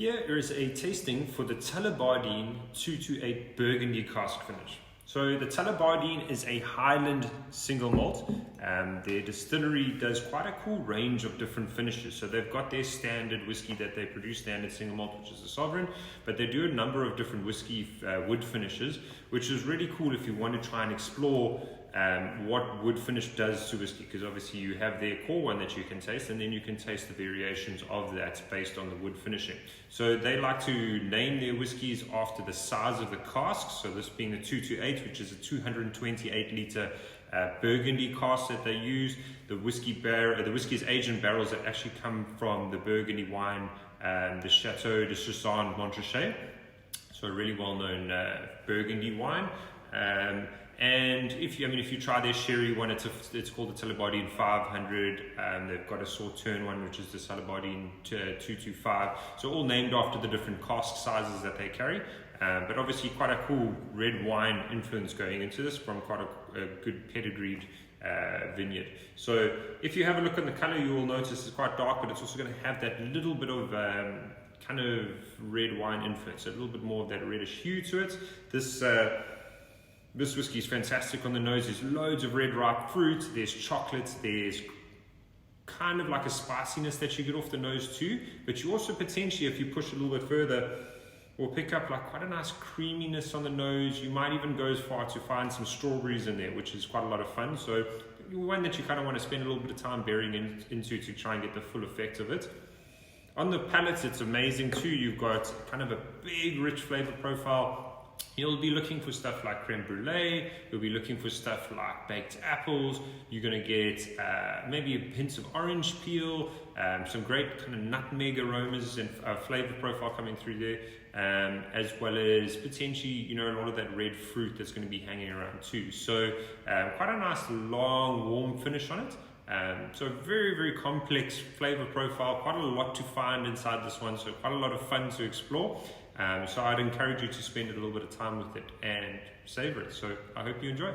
Here is a tasting for the Tullibardine 228 Burgundy Cask finish. So the Tullibardine is a Highland single malt. Their distillery does quite a cool range of different finishes. So they've got their standard whiskey that they produce, standard single malt, which is the Sovereign, but they do a number of different whiskey wood finishes, which is really cool if you want to try and explore what wood finish does to whiskey, because obviously you have their core one that you can taste, and then you can taste the variations of that based on the wood finishing. So they like to name their whiskies after the size of the cask, so this being the 228, which is a 228 litre Burgundy cask that they use. The whiskey is aged in barrels that actually come from the Burgundy wine, the Chateau de Chassagne Montrachet, so a really well-known Burgundy wine. And if you try their sherry one, it's called the Tullibardine 500. They've got a Sauterne one, which is the Tullibardine 225. So all named after the different cask sizes that they carry. But obviously quite a cool red wine influence going into this from quite a good pedigreed vineyard. So if you have a look at the color, you will notice it's quite dark, but it's also going to have that little bit of kind of red wine influence, so a little bit more of that reddish hue to it. This whiskey is fantastic on the nose. There's loads of red ripe fruit, there's chocolate, there's kind of like a spiciness that you get off the nose too, but you also potentially, if you push a little bit further, will pick up like quite a nice creaminess on the nose. You might even go as far to find some strawberries in there, which is quite a lot of fun. So one that you kind of want to spend a little bit of time bearing into to try and get the full effect of it. On the palate, it's amazing too. You've got kind of a big, rich flavor profile. You'll be looking for stuff like creme brulee, you'll be looking for stuff like baked apples, you're going to get maybe a hint of orange peel, some great kind of nutmeg aromas and flavor profile coming through there, as well as potentially, a lot of that red fruit that's going to be hanging around too. So quite a nice long warm finish on it. So very, very complex flavor profile, quite a lot to find inside this one, so quite a lot of fun to explore. So I'd encourage you to spend a little bit of time with it and savor it. So I hope you enjoy.